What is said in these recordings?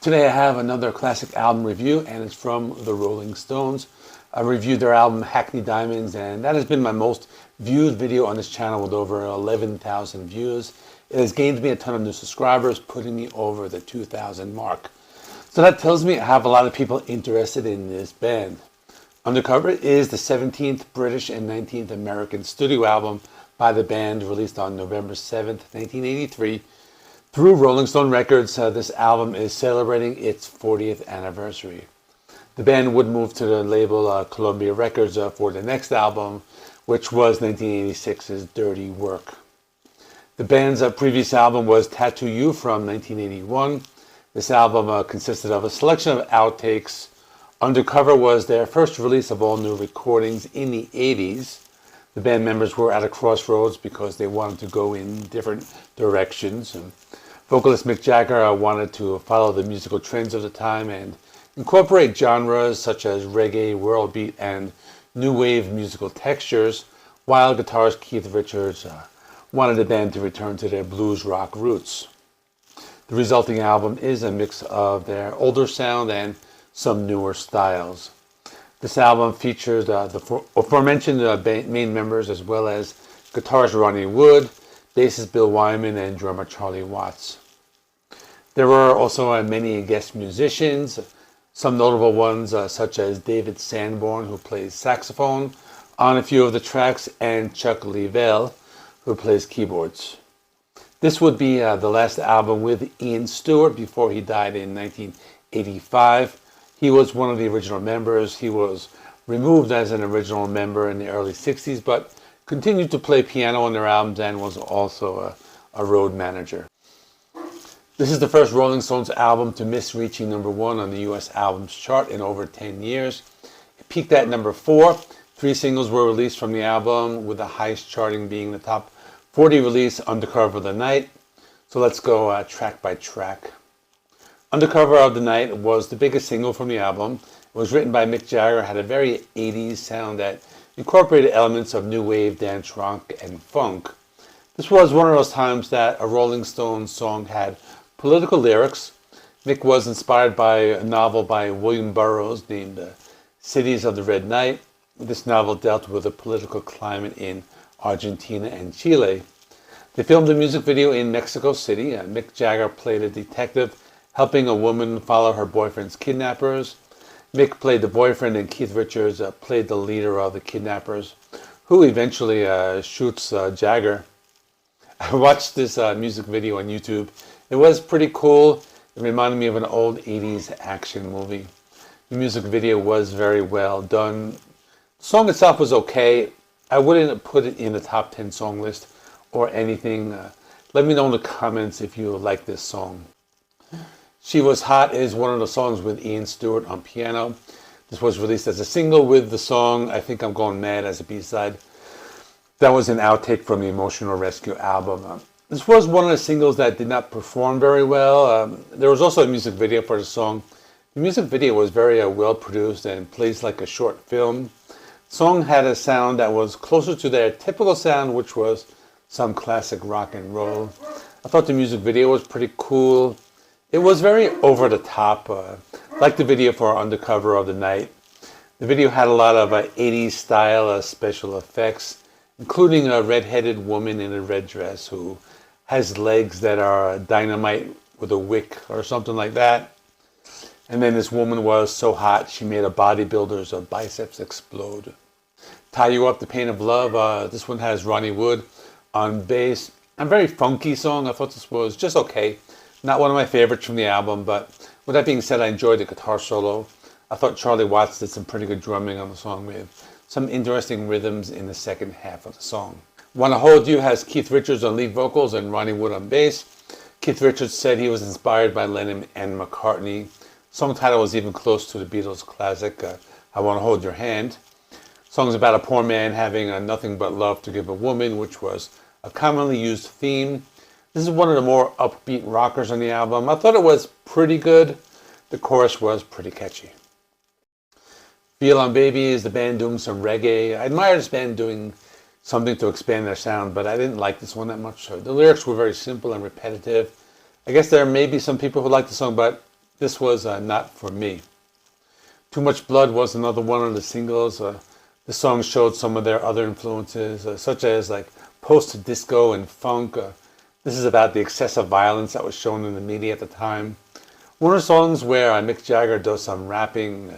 Today I have another classic album review, and it's from the Rolling Stones. I reviewed their album Hackney Diamonds, and that has been my most viewed video on this channel with over 11,000 views. It has gained me a ton of new subscribers, putting me over the 2,000 mark. So that tells me I have a lot of people interested in this band. Undercover is the 17th British and 19th American studio album by the band, released on November 7th, 1983. Through Rolling Stone Records, this album is celebrating its 40th anniversary. The band would move to the label Columbia Records for the next album, which was 1986's Dirty Work. The band's previous album was Tattoo You from 1981. This album consisted of a selection of outtakes. Undercover was their first release of all new recordings in the 80s. The band members were at a crossroads because they wanted to go in different directions. Vocalist Mick Jagger wanted to follow the musical trends of the time and incorporate genres such as reggae, world beat, and new wave musical textures, while guitarist Keith Richards wanted the band to return to their blues rock roots. The resulting album is a mix of their older sound and some newer styles. This album features the aforementioned main members, as well as guitarist Ronnie Wood, bassist Bill Wyman, and drummer Charlie Watts. There were also many guest musicians, some notable ones such as David Sanborn, who plays saxophone on a few of the tracks, and Chuck Leavell, who plays keyboards. This would be the last album with Ian Stewart before he died in 1985. He was one of the original members. He was removed as an original member in the early 60s, but continued to play piano on their albums and was also a road manager. This is the first Rolling Stones album to miss reaching number 1 on the US albums chart in over 10 years. It peaked at number 4. 3 singles were released from the album, with the highest charting being the top 40 release, Undercover of the Night. So let's go track by track. Undercover of the Night was the biggest single from the album. It was written by Mick Jagger, had a very 80s sound that incorporated elements of new wave, dance, rock, and funk. This was one of those times that a Rolling Stones song had political lyrics. Mick was inspired by a novel by William Burroughs named Cities of the Red Night. This novel dealt with the political climate in Argentina and Chile. They filmed a music video in Mexico City. Mick Jagger played a detective helping a woman follow her boyfriend's kidnappers. Mick played the boyfriend, and Keith Richards played the leader of the kidnappers, who eventually shoots Jagger. I watched this music video on YouTube. It was pretty cool. It reminded me of an old 80s action movie. The music video was very well done. The song itself was okay. I wouldn't put it in the top 10 song list or anything. Let me know in the comments if you like this song. She Was Hot is one of the songs with Ian Stewart on piano. This was released as a single with the song I Think I'm Going Mad as a B-side. That was an outtake from the Emotional Rescue album. This was one of the singles that did not perform very well. There was also a music video for the song. The music video was very well produced and plays like a short film. The song had a sound that was closer to their typical sound, which was some classic rock and roll. I thought the music video was pretty cool. It was very over the top, like the video for Undercover of the Night. The video had a lot of 80s style special effects, including a red-headed woman in a red dress who has legs that are dynamite with a wick or something like that. And then this woman was so hot she made a bodybuilder's biceps explode. Tie You Up, The Pain of Love. This one has Ronnie Wood on bass. A very funky song. I thought this was just okay. Not one of my favorites from the album, but with that being said, I enjoyed the guitar solo. I thought Charlie Watts did some pretty good drumming on the song, with some interesting rhythms in the second half of the song. Wanna Hold You has Keith Richards on lead vocals and Ronnie Wood on bass. Keith Richards said he was inspired by Lennon and McCartney. The song title was even close to the Beatles' classic, I Wanna Hold Your Hand. The song's about a poor man having nothing but love to give a woman, which was a commonly used theme. This is one of the more upbeat rockers on the album. I thought it was pretty good. The chorus was pretty catchy. Feel On Baby is the band doing some reggae. I admire this band doing something to expand their sound, but I didn't like this one that much. So the lyrics were very simple and repetitive. I guess there may be some people who like the song, but this was not for me. Too Much Blood was another one of the singles. The song showed some of their other influences, such as like post-disco and funk. This is about the excessive violence that was shown in the media at the time. One of the songs where Mick Jagger does some rapping.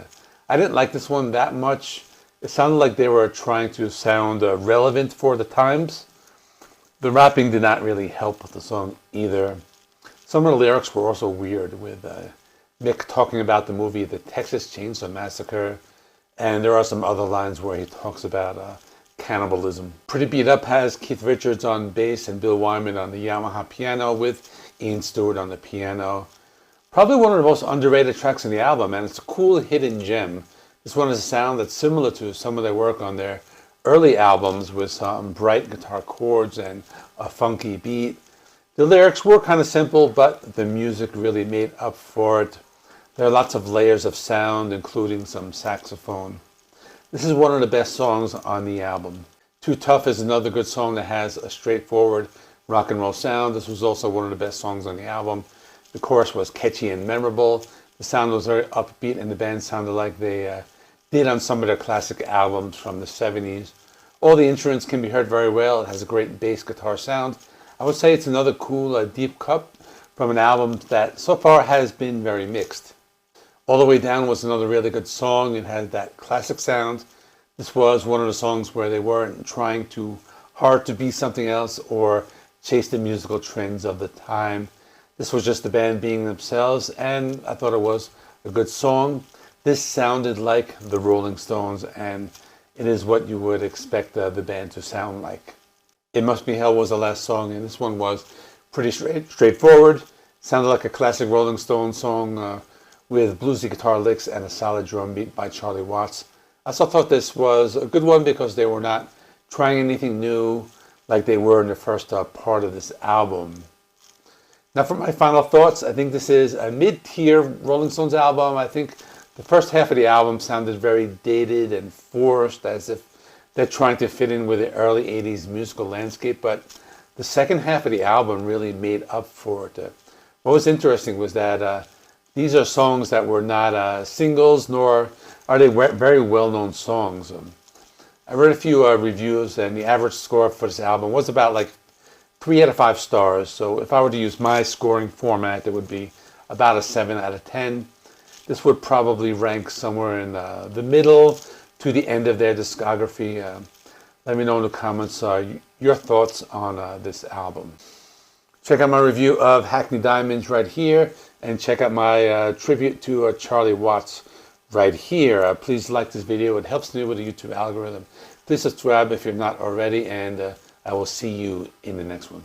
I didn't like this one that much. It sounded like they were trying to sound relevant for the times. The rapping did not really help with the song either. Some of the lyrics were also weird, with Mick talking about the movie The Texas Chainsaw Massacre, and there are some other lines where he talks about cannibalism. Pretty Beat Up has Keith Richards on bass and Bill Wyman on the Yamaha piano with Ian Stewart on the piano. Probably one of the most underrated tracks on the album, and it's a cool hidden gem. This one has a sound that's similar to some of their work on their early albums, with some bright guitar chords and a funky beat. The lyrics were kind of simple, but the music really made up for it. There are lots of layers of sound, including some saxophone. This is one of the best songs on the album. Too Tough is another good song that has a straightforward rock and roll sound. This was also one of the best songs on the album. The chorus was catchy and memorable. The sound was very upbeat, and the band sounded like they did on some of their classic albums from the 70s. All the instruments can be heard very well. It has a great bass guitar sound. I would say it's another cool deep cut from an album that so far has been very mixed. All the Way Down was another really good song. It had that classic sound. This was one of the songs where they weren't trying too hard to be something else or chase the musical trends of the time. This was just the band being themselves, and I thought it was a good song. This sounded like the Rolling Stones, and it is what you would expect the band to sound like. It Must Be Hell was the last song, and this one was pretty straightforward. Sounded like a classic Rolling Stones song with bluesy guitar licks and a solid drum beat by Charlie Watts. I also thought this was a good one because they were not trying anything new like they were in the first part of this album. Now for my final thoughts, I think this is a mid-tier Rolling Stones album. I think the first half of the album sounded very dated and forced, as if they're trying to fit in with the early 80s musical landscape, but the second half of the album really made up for it. What was interesting was that these are songs that were not singles, nor are they very well-known songs. I read a few reviews, and the average score for this album was about like 3 out of 5 stars. So if I were to use my scoring format, it would be about a 7 out of 10. This would probably rank somewhere in the middle to the end of their discography. Let me know in the comments your thoughts on this album. Check out my review of Hackney Diamonds right here, and check out my tribute to Charlie Watts right here. Please like this video. It helps me with the YouTube algorithm. Please subscribe if you're not already, and I will see you in the next one.